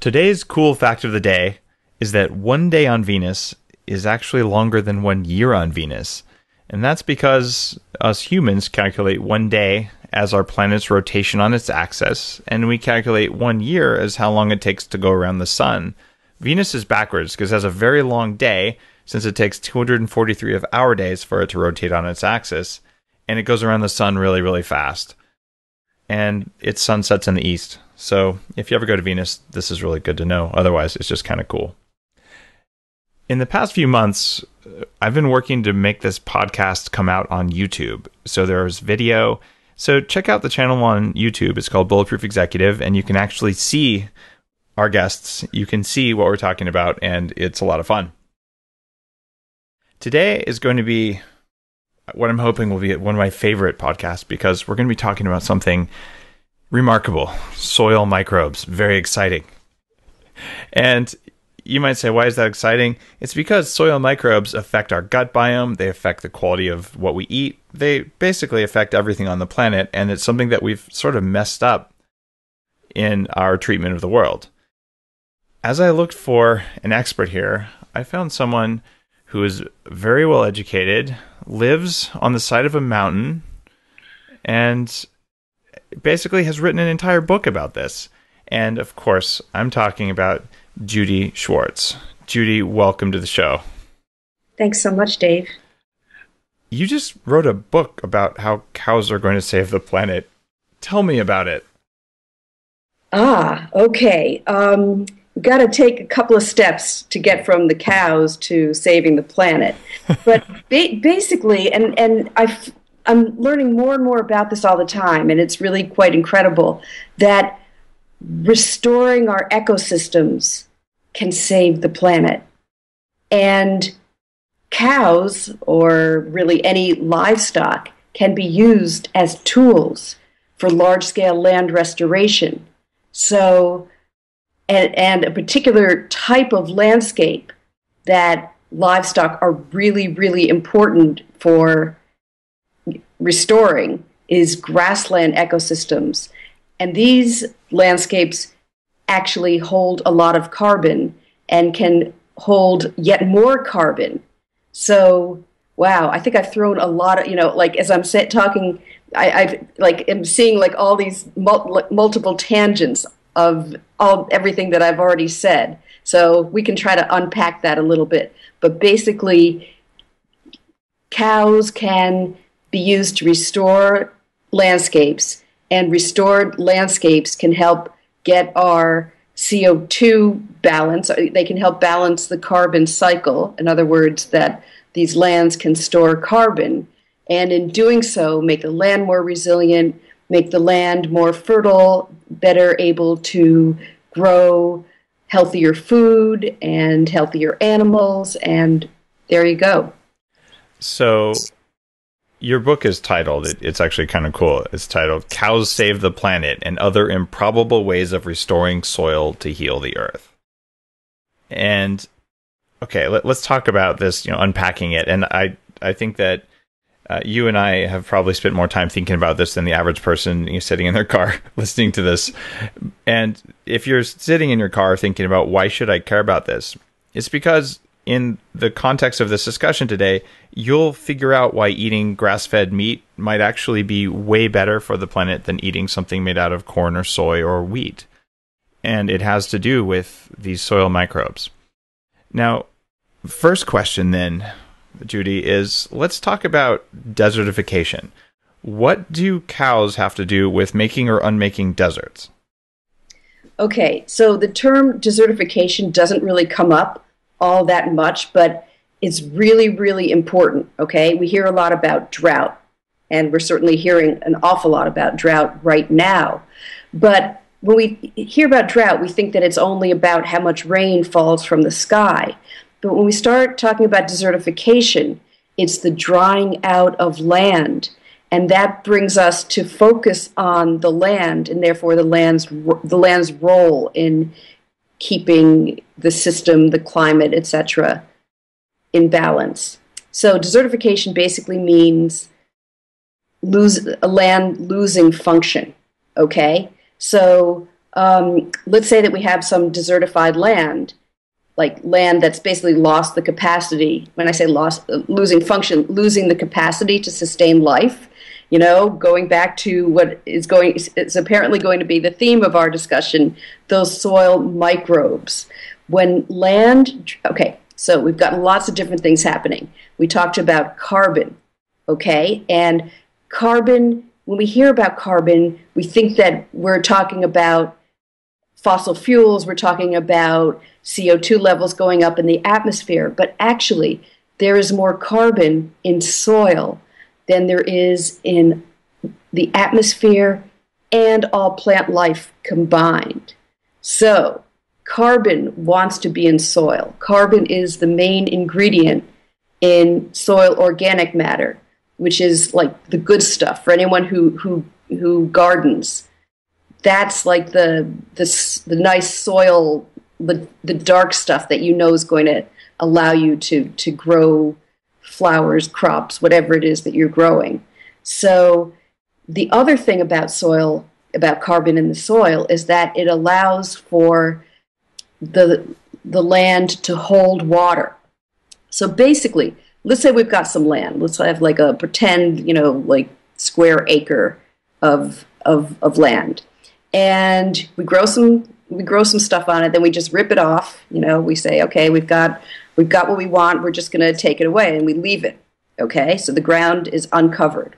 Today's cool fact of the day is that 1 day on Venus is actually longer than 1 year on Venus. And that's because us humans calculate 1 day as our planet's rotation on its axis, and we calculate 1 year as how long it takes to go around the sun. Venus is backwards because it has a very long day, since it takes 243 of our days for it to rotate on its axis, and it goes around the sun really, really fast. And its sun sets in the east. So if you ever go to Venus, this is really good to know. Otherwise, it's just kind of cool. In the past few months, I've been working to make this podcast come out on YouTube. So there's video. So check out the channel on YouTube. It's called Bulletproof Executive, and you can actually see our guests. You can see what we're talking about, and it's a lot of fun. Today is going to be what I'm hoping will be one of my favorite podcasts, because we're going to be talking about something remarkable. Soil microbes. Very exciting. And you might say, why is that exciting? It's because soil microbes affect our gut biome. They affect the quality of what we eat. They basically affect everything on the planet. And it's something that we've sort of messed up in our treatment of the world. As I looked for an expert here, I found someone who is very well educated, lives on the side of a mountain, and basically has written an entire book about this. And of course, I'm talking about Judith Schwartz. Judy, welcome to the show. Thanks so much, Dave. You just wrote a book about how cows are going to save the planet. Tell me about it. Okay. We've got to take a couple of steps to get from the cows to saving the planet. But basically, and I'm learning more and more about this all the time, and it's really quite incredible that restoring our ecosystems can save the planet. And cows, or really any livestock, can be used as tools for large-scale land restoration. So, and a particular type of landscape that livestock are really, really important for restoring is grassland ecosystems. And these landscapes actually hold a lot of carbon and can hold yet more carbon. So, wow, I think I've thrown a lot of, like as I'm talking, I am seeing like all these multiple tangents of everything that I've already said. So we can try to unpack that a little bit. But basically, cows can be used to restore landscapes, and restored landscapes can help get our CO2 balance. They can help balance the carbon cycle. In other words, that these lands can store carbon, and in doing so, make the land more resilient, make the land more fertile, better able to grow healthier food and healthier animals, and there you go. So your book is titled, it's actually kind of cool, it's titled Cows Save the Planet and Other Improbable Ways of Restoring Soil to Heal the Earth. And, okay, let's talk about this, unpacking it. And I think that you and I have probably spent more time thinking about this than the average person sitting in their car listening to this. And if you're sitting in your car thinking about why should I care about this, it's because in the context of this discussion today, you'll figure out why eating grass-fed meat might actually be way better for the planet than eating something made out of corn or soy or wheat. And it has to do with these soil microbes. Now, first question then, Judy, is let's talk about desertification. What do cows have to do with making or unmaking deserts? Okay, so the term desertification doesn't really come up all that much, but it's really, really important, okay? We hear a lot about drought, and we're certainly hearing an awful lot about drought right now. But when we hear about drought, we think that it's only about how much rain falls from the sky. But when we start talking about desertification, it's the drying out of land. And that brings us to focus on the land, and therefore the land's role in keeping the system, the climate, etc., in balance. So desertification basically means land losing function, okay? So let's say that we have some desertified land, like land that's basically lost the capacity. When I say lost, losing function, losing the capacity to sustain life. Going back to what is apparently going to be the theme of our discussion, those soil microbes. When land, okay, so we've got lots of different things happening. We talked about carbon, okay? And carbon, when we hear about carbon, we think that we're talking about fossil fuels, we're talking about CO2 levels going up in the atmosphere, but actually there is more carbon in soil than there is in the atmosphere and all plant life combined. So carbon wants to be in soil. Carbon is the main ingredient in soil organic matter, which is like the good stuff for anyone who gardens. That's like the nice soil, the dark stuff that is going to allow you to grow flowers, crops, whatever it is that you're growing. So the other thing about soil, about carbon in the soil, is that it allows for the land to hold water. So basically, let's say we've got some land. Let's have like a pretend, like square acre of land, and we grow some stuff on it. Then we just rip it off. We say, okay, we've got what we want. We're just going to take it away, and we leave it. Okay, so the ground is uncovered.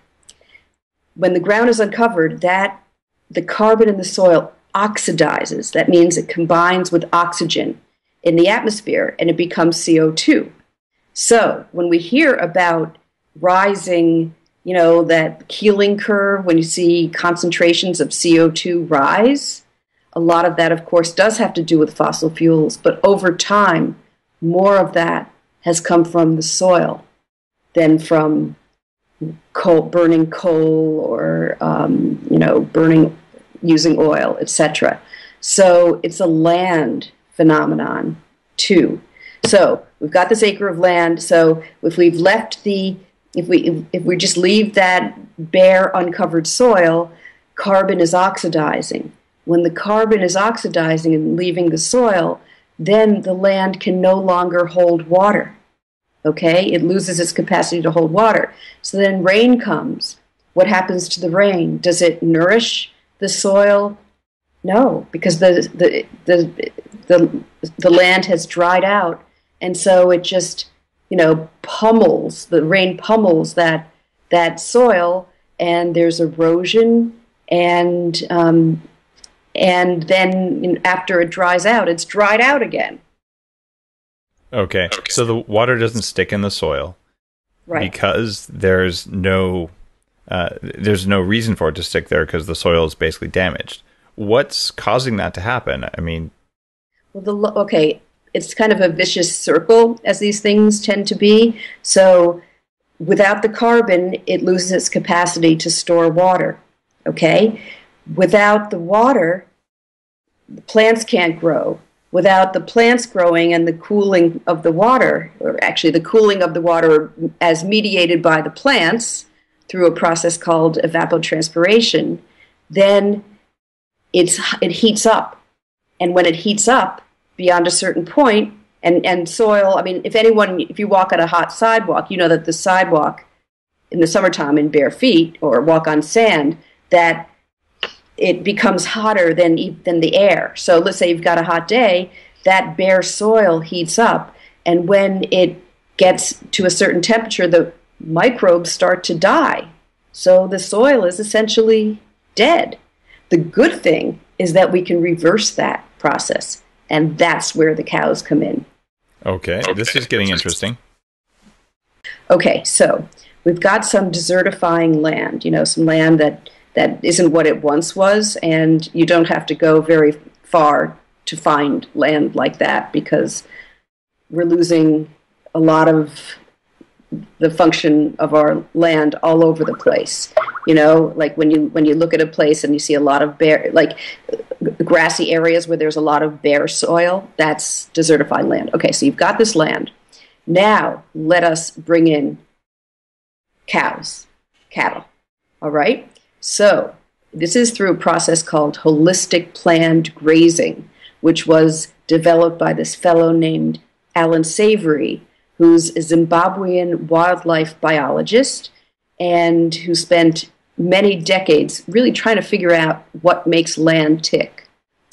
When the ground is uncovered, the carbon in the soil oxidizes. That means it combines with oxygen in the atmosphere, and it becomes CO2. So when we hear about rising, that Keeling curve, when you see concentrations of CO2 rise, a lot of that, of course, does have to do with fossil fuels, but over time, more of that has come from the soil than from burning coal or, using oil, etc. So it's a land phenomenon too. So we've got this acre of land. So if we just leave that bare, uncovered soil, carbon is oxidizing. When the carbon is oxidizing and leaving the soil, then the land can no longer hold water. Okay? It loses its capacity to hold water. So then rain comes. What happens to the rain? Does it nourish the soil? No, because the land has dried out, and so it just pummels. The rain pummels that soil, and there's erosion, and then after it dries out, it's dried out again. Okay. So the water doesn't stick in the soil, right? Because there's no reason for it to stick there because the soil is basically damaged. What's causing that to happen? I mean, it's kind of a vicious circle, as these things tend to be. So without the carbon, it loses its capacity to store water. Okay? Without the water, the plants can't grow. Without the plants growing and the cooling of the water, or actually the cooling of the water as mediated by the plants through a process called evapotranspiration, then it heats up. And when it heats up beyond a certain point, and soil, I mean, if you walk on a hot sidewalk, you know that the sidewalk in the summertime in bare feet or walk on sand, that it becomes hotter than the air. So let's say you've got a hot day, that bare soil heats up, and when it gets to a certain temperature, the microbes start to die. So the soil is essentially dead. The good thing is that we can reverse that process, and that's where the cows come in. Okay, this is getting interesting. Okay, so we've got some desertifying land, some land that isn't what it once was, and you don't have to go very far to find land like that because we're losing a lot of the function of our land all over the place. Like when you look at a place and you see a lot of bare, like grassy areas where there's a lot of bare soil, that's desertified land. Okay, so you've got this land. Now let us bring in cattle. All right? So this is through a process called holistic planned grazing, which was developed by this fellow named Alan Savory, who's a Zimbabwean wildlife biologist and who spent many decades really trying to figure out what makes land tick.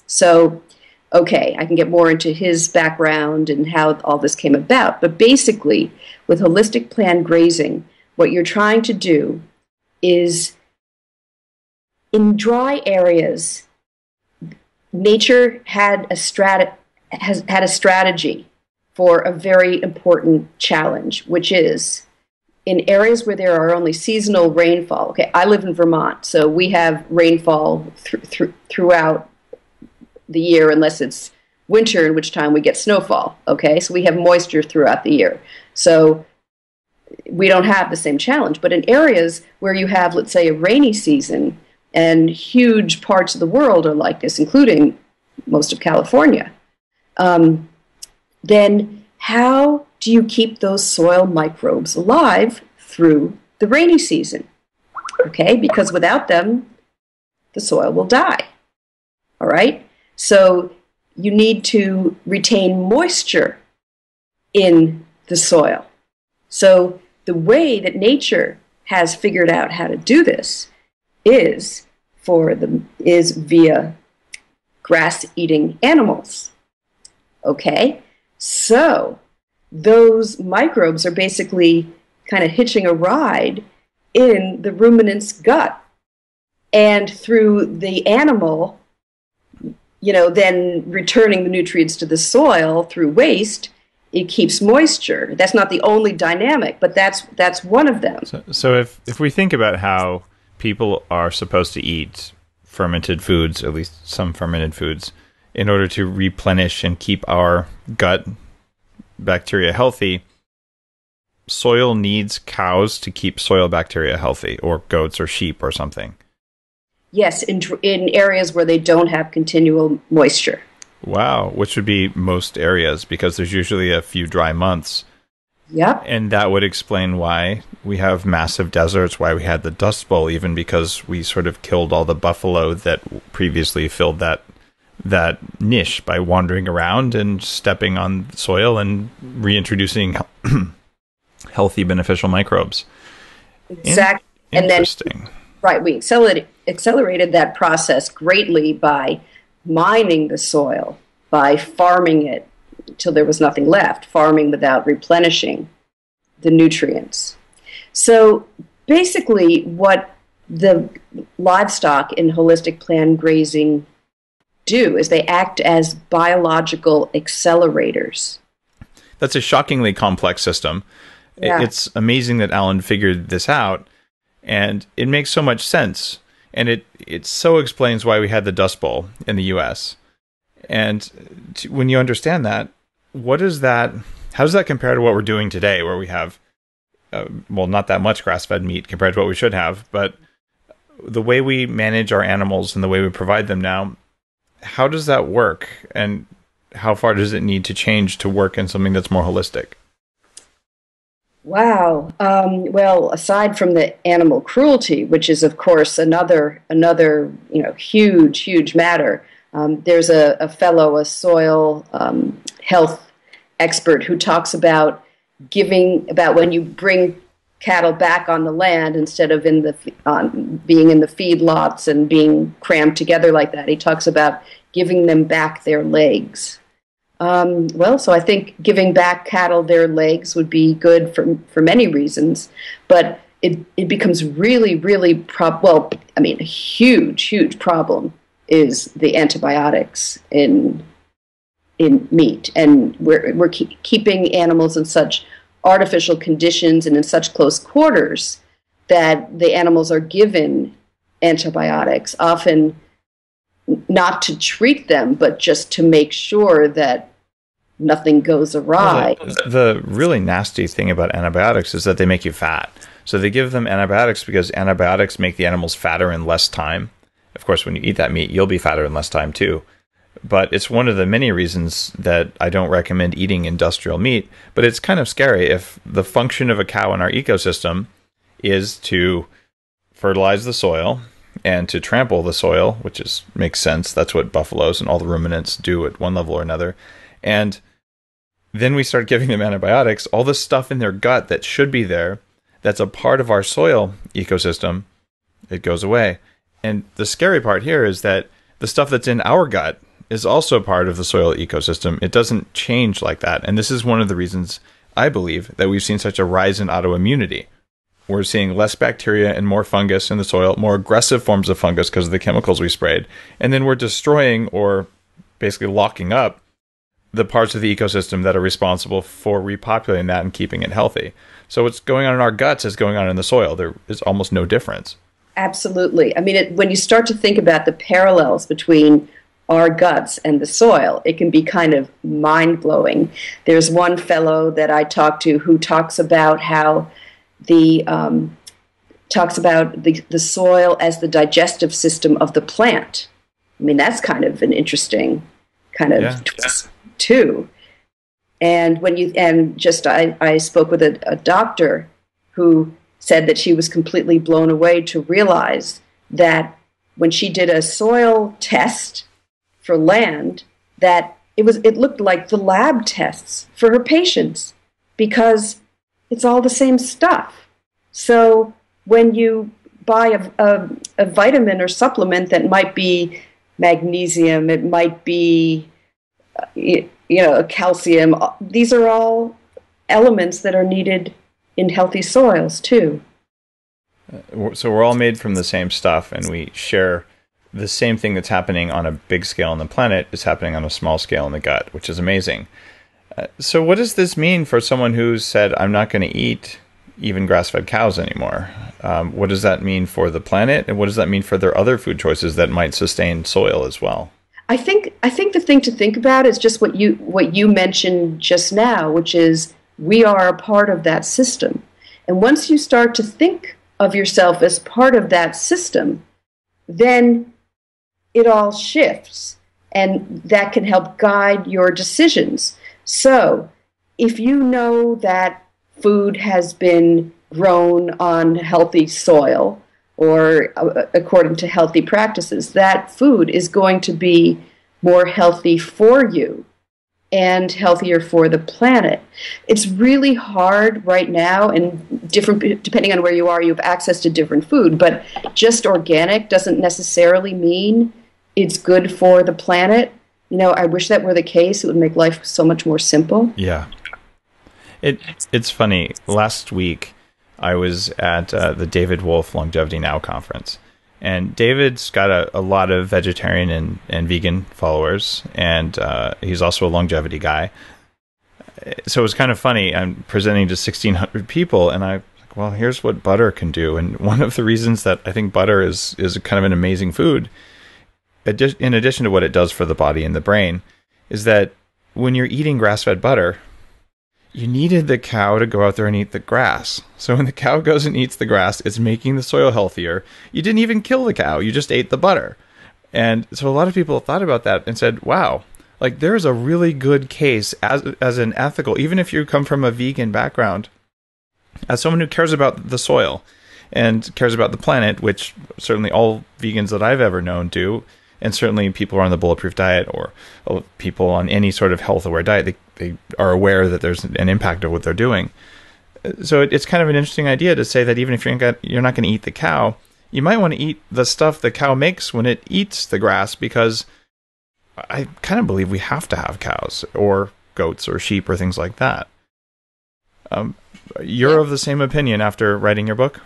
So, okay, I can get more into his background and how all this came about. But basically, with holistic planned grazing, what you're trying to do is, in dry areas, nature had has had a strategy for a very important challenge, which is in areas where there are only seasonal rainfall. Okay, I live in Vermont, so we have rainfall throughout the year, unless it's winter, in which time we get snowfall. Okay, so we have moisture throughout the year. So we don't have the same challenge. But in areas where you have, let's say, a rainy season, and huge parts of the world are like this, including most of California, then how do you keep those soil microbes alive through the rainy season? Okay, because without them, the soil will die. All right? So you need to retain moisture in the soil. So the way that nature has figured out how to do this is via grass-eating animals. Okay? So those microbes are basically kind of hitching a ride in the ruminant's gut. And through the animal, then returning the nutrients to the soil through waste, it keeps moisture. That's not the only dynamic, but that's one of them. So if we think about how people are supposed to eat fermented foods, at least some fermented foods, in order to replenish and keep our gut bacteria healthy, soil needs cows to keep soil bacteria healthy, or goats or sheep or something. Yes, in areas where they don't have continual moisture. Wow, which would be most areas, because there's usually a few dry months. Yep. And that would explain why we have massive deserts, why we had the Dust Bowl, even because we sort of killed all the buffalo that previously filled that niche by wandering around and stepping on soil and reintroducing healthy, beneficial microbes. Exactly. Interesting. Right, we accelerated that process greatly by mining the soil, by farming it till there was nothing left, farming without replenishing the nutrients. So basically what the livestock in holistic planned grazing do is they act as biological accelerators. That's a shockingly complex system. Yeah. It's amazing that Alan figured this out, and it makes so much sense. And it so explains why we had the Dust Bowl in the U.S. And when you understand that, how does that compare to what we're doing today, where we have, not that much grass-fed meat compared to what we should have, but the way we manage our animals and the way we provide them now, how does that work? And how far does it need to change to work in something that's more holistic? Wow. Well, aside from the animal cruelty, which is, of course, another huge matter, there's a soil health expert who talks about when you bring cattle back on the land instead of being in the feedlots and being crammed together like that. He talks about giving them back their legs. So I think giving back cattle their legs would be good for many reasons, but it becomes really, really a huge problem is the antibiotics in meat, and we're keeping animals in such artificial conditions and in such close quarters that the animals are given antibiotics, often not to treat them, but just to make sure that nothing goes awry. The really nasty thing about antibiotics is that they make you fat. So they give them antibiotics because antibiotics make the animals fatter in less time. Of course, when you eat that meat, you'll be fatter in less time too. But it's one of the many reasons that I don't recommend eating industrial meat. But it's kind of scary if the function of a cow in our ecosystem is to fertilize the soil, and to trample the soil, which makes sense. That's what buffaloes and all the ruminants do at one level or another. And then we start giving them antibiotics. All the stuff in their gut that should be there, that's a part of our soil ecosystem, it goes away. And the scary part here is that the stuff that's in our gut is also part of the soil ecosystem. It doesn't change like that. And this is one of the reasons I believe that we've seen such a rise in autoimmunity. We're seeing less bacteria and more fungus in the soil, more aggressive forms of fungus because of the chemicals we sprayed. And then we're destroying or basically locking up the parts of the ecosystem that are responsible for repopulating that and keeping it healthy. So what's going on in our guts is going on in the soil. There is almost no difference. Absolutely. I mean, when you start to think about the parallels between our guts and the soil, it can be kind of mind-blowing. There's one fellow that I talked to who talks about how the soil as the digestive system of the plant. I mean, that's kind of an interesting kind of twist too. And I spoke with a doctor who said that she was completely blown away to realize that when she did a soil test for land, that it looked like the lab tests for her patients because it's all the same stuff. So when you buy a vitamin or supplement that might be magnesium, it might be calcium, these are all elements that are needed in healthy soils too. So we're all made from the same stuff, and we share the same thing that's happening on a big scale on the planet is happening on a small scale in the gut, which is amazing. So what does this mean for someone who's said, I'm not going to eat even grass-fed cows anymore? What does that mean for the planet, and what does that mean for their other food choices that might sustain soil as well? I think the thing to think about is just what you mentioned just now, which is we are a part of that system. And once you start to think of yourself as part of that system, then it all shifts, and that can help guide your decisions. So if you know that food has been grown on healthy soil or according to healthy practices, that food is going to be more healthy for you and healthier for the planet. It's really hard right now, and depending on where you are, you have access to different food, but just organic doesn't necessarily mean it's good for the planet. I wish that were the case. It would make life so much more simple. Yeah. It's funny. Last week, I was at the David Wolf Longevity Now conference. And David's got a lot of vegetarian and vegan followers, and he's also a longevity guy. So it was kind of funny. I'm presenting to 1,600 people, and I'm like, well, here's what butter can do. And one of the reasons that I think butter is kind of an amazing food, in addition to what it does for the body and the brain, is that when you're eating grass-fed butter, you needed the cow to go out there and eat the grass. So when the cow goes and eats the grass, it's making the soil healthier. You didn't even kill the cow. You just ate the butter. And so a lot of people thought about that and said, wow, like there's a really good case as an ethical, even if you come from a vegan background, as someone who cares about the soil and cares about the planet, which certainly all vegans that I've ever known do, and certainly people who are on the Bulletproof diet or people on any sort of health-aware diet, they are aware that there's an impact of what they're doing. So it's kind of an interesting idea to say that even if you're not going to eat the cow, you might want to eat the stuff the cow makes when it eats the grass, because I kind of believe we have to have cows or goats or sheep or things like that. You're of the same opinion after writing your book?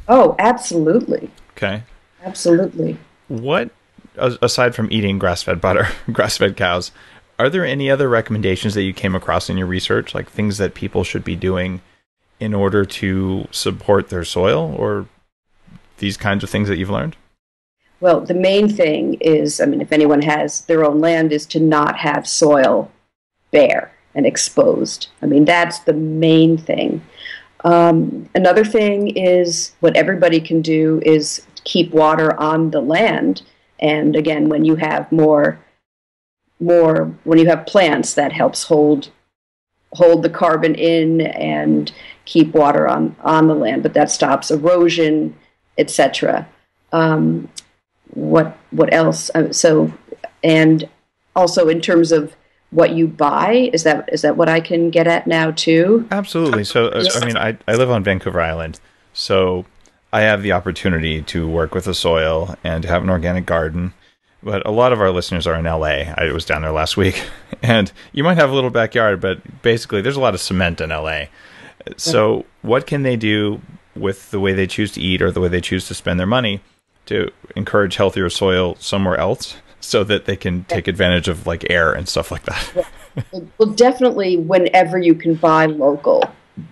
Oh, absolutely. Okay. Absolutely. What, aside from eating grass-fed butter, grass-fed cows, are there any other recommendations that you came across in your research, like things that people should be doing in order to support their soil, or these kinds of things that you've learned? Well, the main thing is, if anyone has their own land, is to not have soil bare and exposed. That's the main thing. Another thing is what everybody can do is keep water on the land. And again, when you have when you have plants, that helps hold the carbon in and keep water on the land, but that stops erosion, etc. What else? And also in terms of what you buy, is that what I can get at now too? Absolutely. So, I mean, I live on Vancouver Island, so I have the opportunity to work with the soil and to have an organic garden. But a lot of our listeners are in LA. I was down there last week, and you might have a little backyard, but basically there's a lot of cement in LA. So what can they do with the way they choose to eat or the way they choose to spend their money to encourage healthier soil somewhere else so that they can take advantage of like air and stuff like that? Well, definitely whenever you can buy local,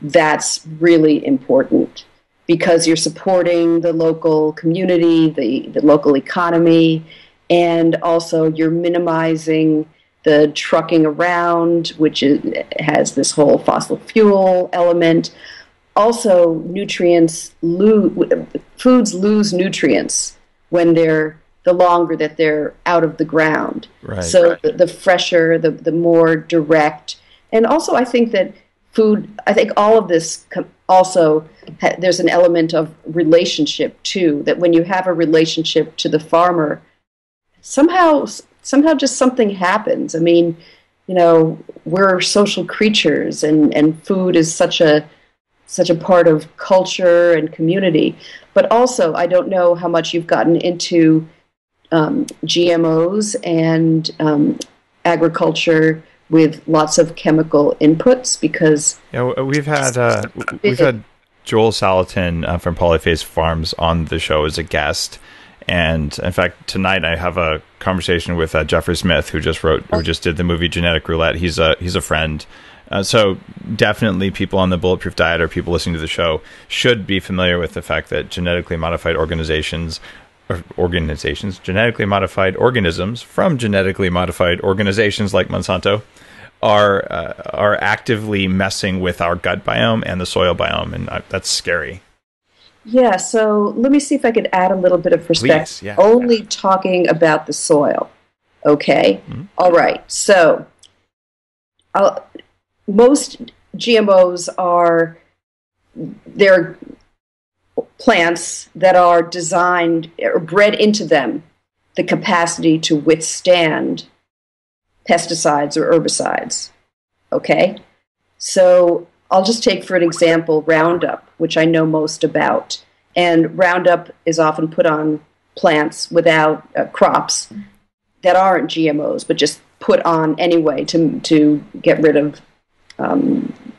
that's really important because you're supporting the local community, the local economy, and also you're minimizing the trucking around, which has this whole fossil fuel element. Also, foods lose nutrients when the longer that they're out of the ground. Right. So the fresher, the more direct. And also I think that all of this also, there's an element of relationship too, that when you have a relationship to the farmer, somehow just something happens. I mean, we're social creatures and food is such a part of culture and community. But also, I don't know how much you've gotten into GMOs and agriculture with lots of chemical inputs because we've had Joel Salatin from Polyphase Farms on the show as a guest. And in fact, tonight I have a conversation with Jeffrey Smith, who just did the movie Genetic Roulette. He's a friend. So definitely people on the Bulletproof diet or people listening to the show should be familiar with the fact that genetically modified genetically modified organisms from genetically modified organizations like Monsanto are actively messing with our gut biome and the soil biome. And that's scary. Yeah, so let me see if I could add a little bit of perspective. Please, yeah. Only talking about the soil. Okay? Mm-hmm. All right. So most GMOs they're plants that are designed or bred into them the capacity to withstand pesticides or herbicides. Okay? So I'll just take for an example Roundup, which I know most about. And Roundup is often put on plants without crops that aren't GMOs, but just put on anyway to get rid of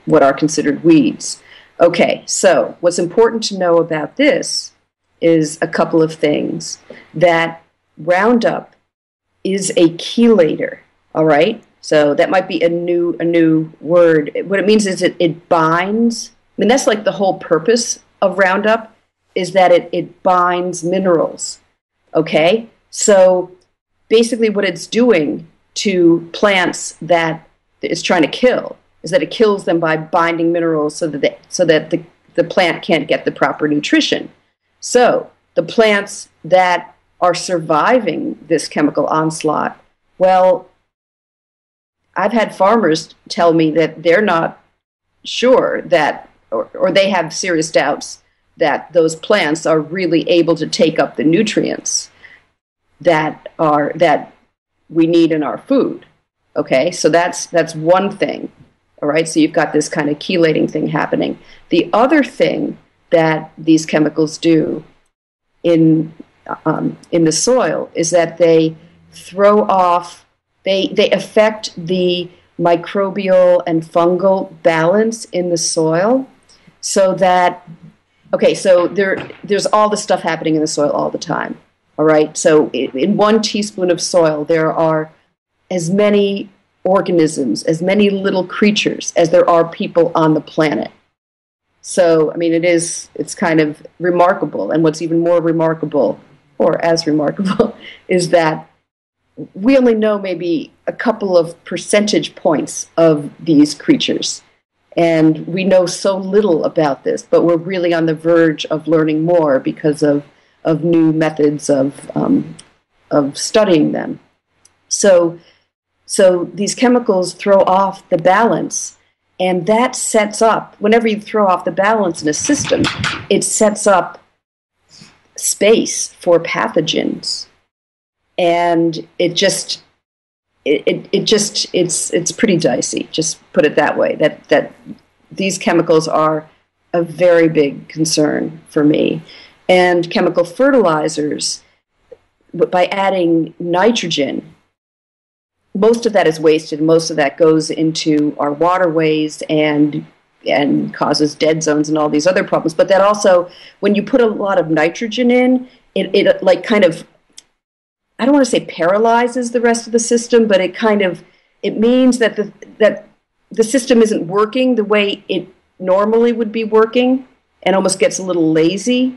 what are considered weeds. Okay, so what's important to know about this is a couple of things. That Roundup is a chelator, all right? So that might be a new word. What it means is it binds. I mean, that's like the whole purpose of Roundup is that it binds minerals. Okay? So basically what it's doing to plants that it's trying to kill is that it kills them by binding minerals so that the plant can't get the proper nutrition. So the plants that are surviving this chemical onslaught, well, I've had farmers tell me that they're not sure that, or they have serious doubts that those plants are really able to take up the nutrients that we need in our food. Okay, so that's one thing. All right, so you've got this kind of chelating thing happening. The other thing that these chemicals do in the soil is that they throw off. They affect the microbial and fungal balance in the soil so that, okay, so there's all this stuff happening in the soil all the time, all right? So in 1 teaspoon of soil, there are as many organisms, as many little creatures as there are people on the planet. So, I mean, it's kind of remarkable. And what's even more remarkable, or as remarkable, is that we only know maybe a couple of percentage points of these creatures. And we know so little about this, but we're really on the verge of learning more because of new methods of studying them. So these chemicals throw off the balance, and that sets up, whenever you throw off the balance in a system, it sets up space for pathogens. And it's pretty dicey, just put it that way, that these chemicals are a very big concern for me. And chemical fertilizers, by adding nitrogen, most of that is wasted. Most of that goes into our waterways and causes dead zones and all these other problems. But that also, when you put a lot of nitrogen in, it like kind of, I don't want to say paralyzes the rest of the system, but it means that the system isn't working the way it normally would be working, and almost gets a little lazy.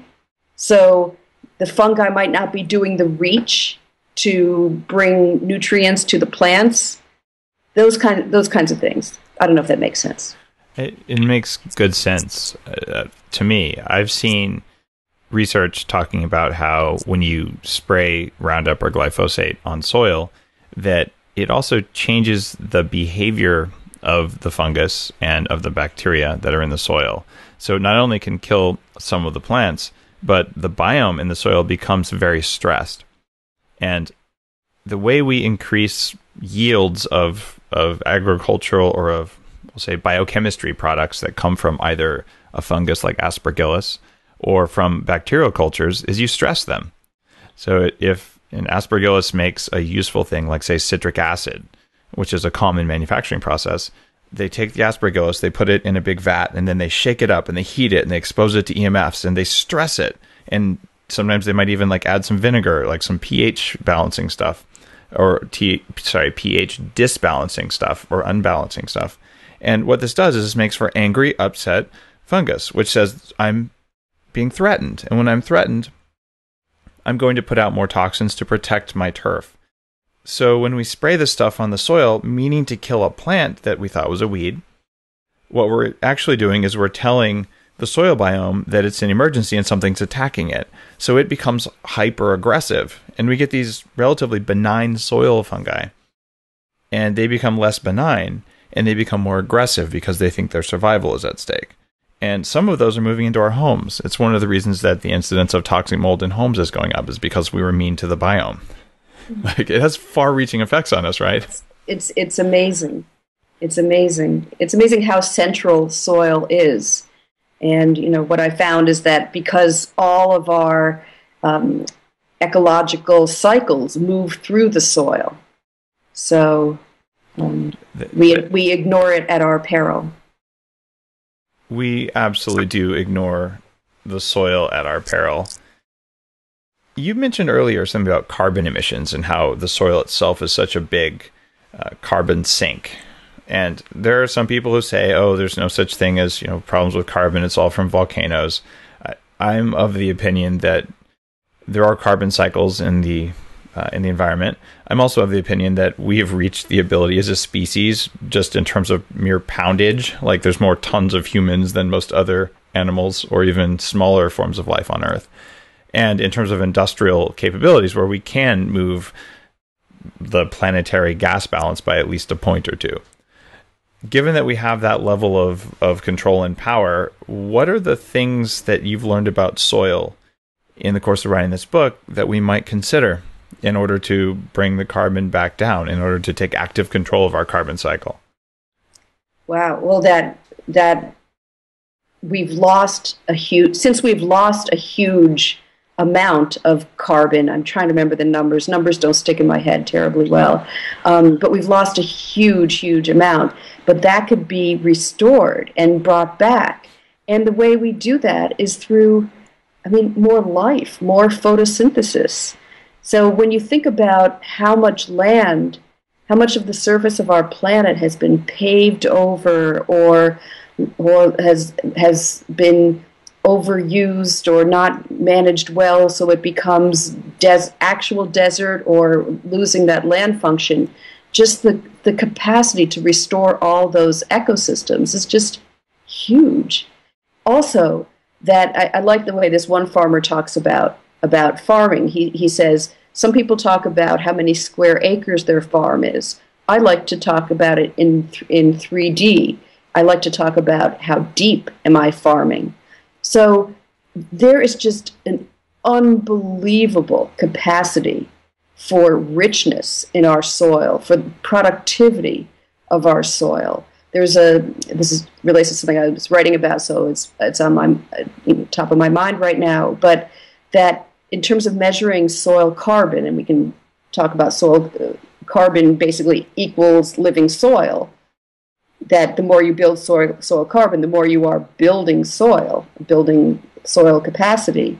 So the fungi might not be doing the reach to bring nutrients to the plants. Those kinds of things. I don't know if that makes sense. It makes good sense to me. I've seen research talking about how when you spray Roundup or glyphosate on soil, that it also changes the behavior of the fungus and of the bacteria that are in the soil. So it not only can kill some of the plants, but the biome in the soil becomes very stressed. And the way we increase yields of agricultural or of, we'll say, biochemistry products that come from either a fungus like Aspergillus or from bacterial cultures is you stress them. So if an Aspergillus makes a useful thing like, say, citric acid, which is a common manufacturing process, they take the Aspergillus, they put it in a big vat, and then they shake it up and they heat it and they expose it to EMFs and they stress it. And sometimes they might even like add some vinegar, like some pH balancing stuff, or pH disbalancing stuff or unbalancing stuff. And what this does is this makes for angry, upset fungus, which says, I'm being threatened. And when I'm threatened, I'm going to put out more toxins to protect my turf. So when we spray this stuff on the soil, meaning to kill a plant that we thought was a weed, what we're actually doing is we're telling the soil biome that it's an emergency and something's attacking it. So it becomes hyper aggressive, and we get these relatively benign soil fungi, and they become less benign and they become more aggressive because they think their survival is at stake. And some of those are moving into our homes. It's one of the reasons that the incidence of toxic mold in homes is going up, is because we were mean to the biome. Like, it has far-reaching effects on us, right? It's amazing. It's amazing. It's amazing how central soil is. And, what I found is that because all of our ecological cycles move through the soil, so we ignore it at our peril. We absolutely do ignore the soil at our peril. You mentioned earlier something about carbon emissions and how the soil itself is such a big carbon sink. And there are some people who say, oh, there's no such thing as, problems with carbon. It's all from volcanoes. I'm of the opinion that there are carbon cycles in the environment. I'm also of the opinion that we have reached the ability as a species, just in terms of mere poundage, like there's more tons of humans than most other animals or even smaller forms of life on Earth. And in terms of industrial capabilities, where we can move the planetary gas balance by at least a point or two. Given that we have that level of control and power, what are the things that you've learned about soil in the course of writing this book that we might consider in order to bring the carbon back down, in order to take active control of our carbon cycle? Wow. Well, that we've lost since we've lost a huge amount of carbon. I'm trying to remember the numbers. Numbers don't stick in my head terribly well. But we've lost a huge, huge amount. But that could be restored and brought back. And the way we do that is through, more life, more photosynthesis. So when you think about how much land, how much of the surface of our planet has been paved over or has been overused or not managed well, so it becomes actual desert or losing that land function, just the capacity to restore all those ecosystems is just huge. Also, that I like the way this one farmer talks about farming. He says, some people talk about how many square acres their farm is. I like to talk about it in 3D. I like to talk about how deep am I farming. So there is just an unbelievable capacity for richness in our soil, for the productivity of our soil. This relates to something I was writing about, so it's on my top of my mind right now. But that in terms of measuring soil carbon, and we can talk about soil carbon basically equals living soil. That the more you build soil carbon, the more you are building soil capacity.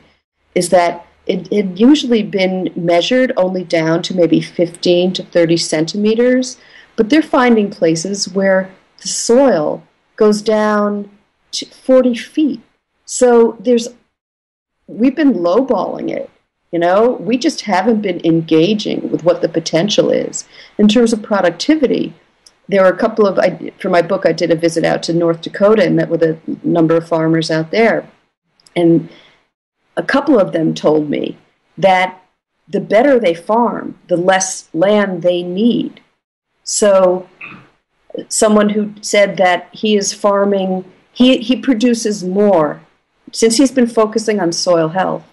Is that it had usually been measured only down to maybe 15 to 30 centimeters, but they're finding places where the soil goes down to 40 feet. So we've been lowballing it. We just haven't been engaging with what the potential is. In terms of productivity, there were for my book, I did a visit out to North Dakota and met with a number of farmers out there. And a couple of them told me that the better they farm, the less land they need. So someone who said that he is farming, he produces more. Since he's been focusing on soil health,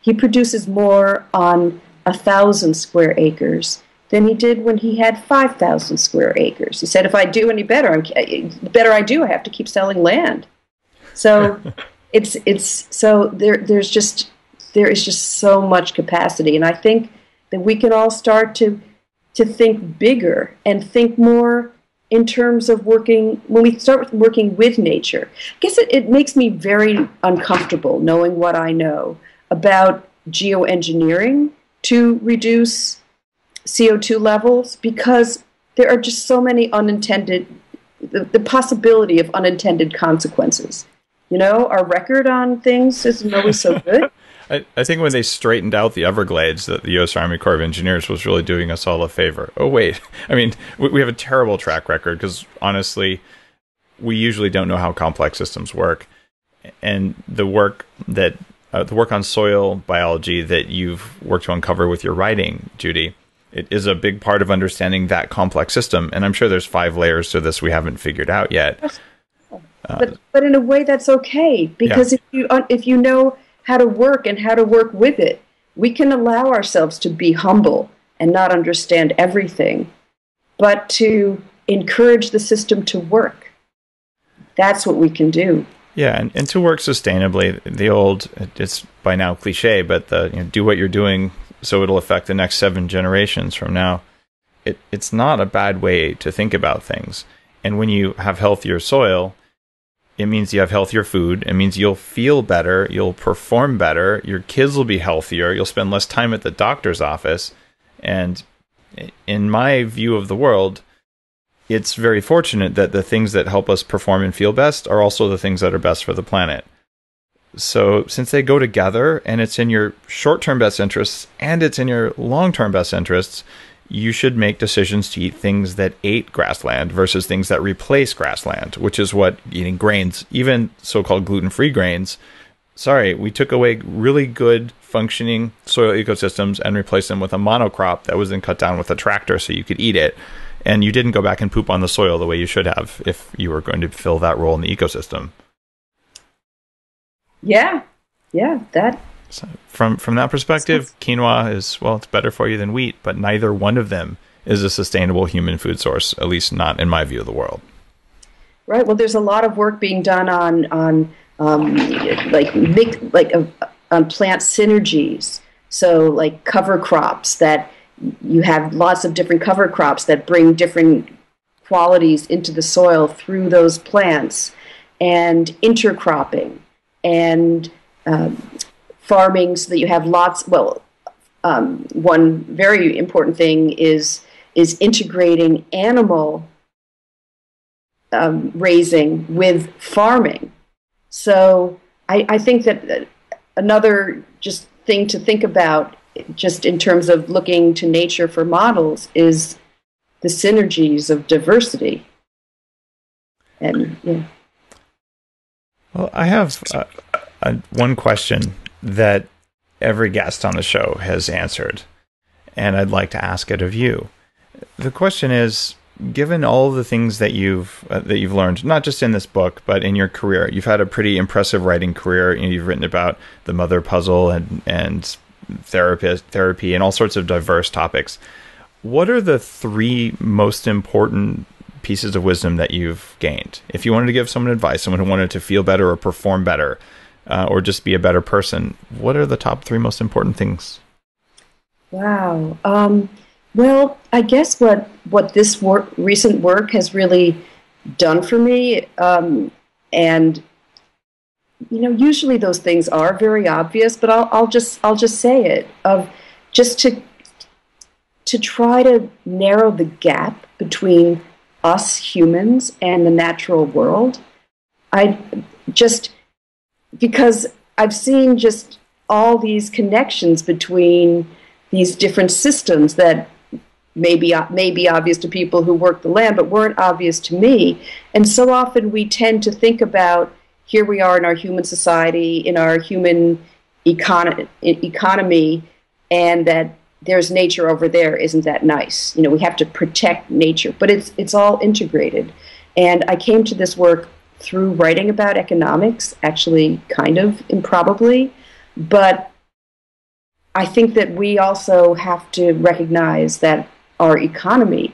he produces more on 1,000 square acres than he did when he had 5,000 square acres. He said, if I do any better, the better I do, I have to keep selling land. So there is just so much capacity, and I think that we can all start to think bigger and think more in terms of when we start working with nature. I guess it makes me very uncomfortable knowing what I know about geoengineering to reduce CO2 levels, because there are just so many the possibility of unintended consequences. Our record on things isn't always so good. I think when they straightened out the Everglades, that the U.S. Army Corps of Engineers was really doing us all a favor. Oh, wait. I mean, we have a terrible track record because, honestly, we usually don't know how complex systems work. And the work on soil biology that you've worked to uncover with your writing, Judy, it is a big part of understanding that complex system. And I'm sure there's 5 layers to this we haven't figured out yet. But in a way that's okay, because if you know how to work and how to work with it, we can allow ourselves to be humble and not understand everything, but to encourage the system to work. That's what we can do. Yeah, and to work sustainably, it's by now cliche, but do what you're doing so it'll affect the next 7 generations from now. It's not a bad way to think about things. And when you have healthier soil, it means you have healthier food. It means you'll feel better. You'll perform better. Your kids will be healthier. You'll spend less time at the doctor's office. And in my view of the world, it's very fortunate that the things that help us perform and feel best are also the things that are best for the planet. So since they go together, and it's in your short-term best interests and it's in your long-term best interests, you should make decisions to eat things that ate grassland versus things that replace grassland, which is what eating grains, even so-called gluten-free grains. We took away really good functioning soil ecosystems and replaced them with a monocrop that was then cut down with a tractor so you could eat it. And you didn't go back and poop on the soil the way you should have if you were going to fill that role in the ecosystem. Yeah, that. So from that perspective, quinoa is, it's better for you than wheat, but neither one of them is a sustainable human food source, at least not in my view of the world. Right. Well, there's a lot of work being done on plant synergies. So like cover crops, that you have lots of different cover crops that bring different qualities into the soil through those plants, and intercropping and farming, so that you have lots. One very important thing is integrating animal raising with farming. So I think that another just thing to think about, just in terms of looking to nature for models, is the synergies of diversity. And Well, I have one question that every guest on the show has answered, and I'd like to ask it of you. The question is, given all the things that you've learned, not just in this book, but in your career, you've had a pretty impressive writing career. You've written about the mother puzzle and therapy and all sorts of diverse topics. What are the 3 most important pieces of wisdom that you've gained? If you wanted to give someone advice, someone who wanted to feel better or perform better, or just be a better person, what are the top 3 most important things? Wow. Well, I guess what this recent work has really done for me, and usually those things are very obvious, but I'll just say it, of just to try to narrow the gap between us humans and the natural world. Because I've seen just all these connections between these different systems that may be obvious to people who work the land, but weren't obvious to me. And so often we tend to think about, here we are in our human society, in our human economy, and that there's nature over there. Isn't that nice? We have to protect nature, but it's all integrated. And I came to this work through writing about economics, actually kind of improbably, but I think that we also have to recognize that our economy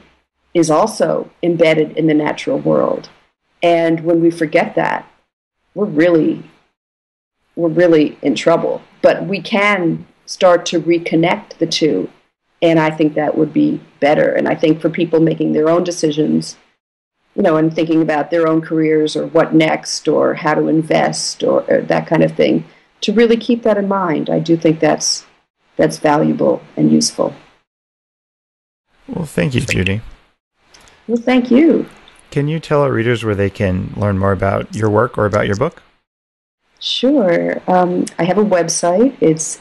is also embedded in the natural world. And when we forget that, we're really in trouble. But we can start to reconnect the two, and I think that would be better. And I think for people making their own decisions, and thinking about their own careers or what next or how to invest or that kind of thing, to really keep that in mind. I do think that's valuable and useful. Well, thank you, Judy. Well, thank you. Can you tell our readers where they can learn more about your work or about your book? Sure. I have a website. It's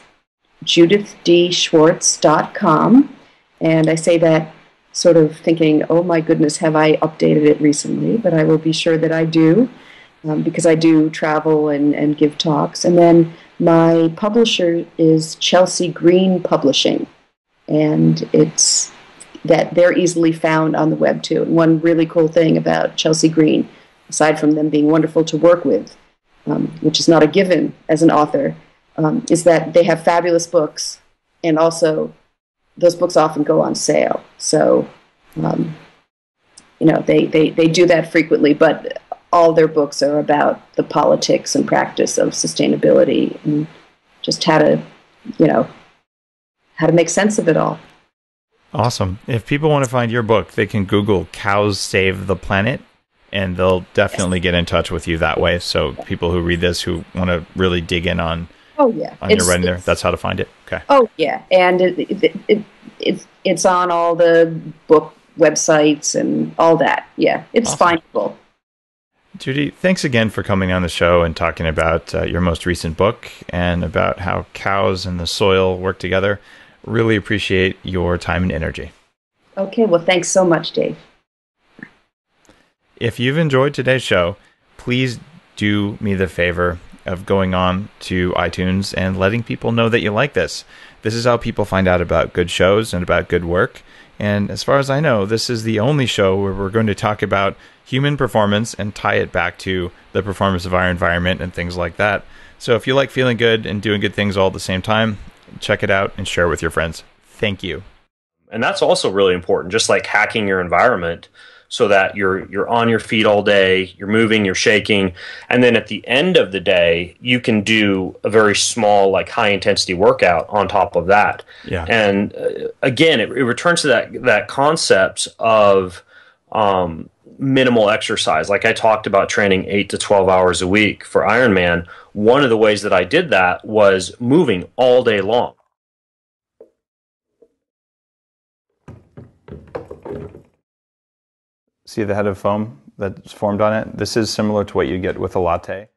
judithschwartz.com. And I say that sort of thinking, oh my goodness, have I updated it recently? But I will be sure that I do, because I do travel and give talks. And then my publisher is Chelsea Green Publishing. And it's that they're easily found on the web too. And one really cool thing about Chelsea Green, aside from them being wonderful to work with, which is not a given as an author, is that they have fabulous books, and also those books often go on sale. So, they do that frequently, but all their books are about the politics and practice of sustainability and just how to make sense of it all. Awesome. If people want to find your book, they can Google Cows Save the Planet, and they'll definitely get in touch with you that way. So people who read this, who want to really dig in on your writing there, that's how to find it. Okay. Oh, yeah. And it's on all the book websites and all that. Yeah, it's awesome. Findable. Judy, thanks again for coming on the show and talking about your most recent book and about how cows and the soil work together. Really appreciate your time and energy. Okay, well, thanks so much, Dave. If you've enjoyed today's show, please do me the favor of going on to iTunes and letting people know that you like this. This is how people find out about good shows and about good work. And as far as I know, this is the only show where we're going to talk about human performance and tie it back to the performance of our environment and things like that. So if you like feeling good and doing good things all at the same time, check it out and share with your friends. Thank you. And that's also really important, just like hacking your environment so that you're on your feet all day, you're moving, you're shaking, and then at the end of the day, you can do a very small, like high-intensity workout on top of that. Yeah. And again, it returns to that concept of minimal exercise. Like I talked about training 8 to 12 hours a week for Ironman. One of the ways that I did that was moving all day long. See the head of foam that's formed on it? This is similar to what you get with a latte.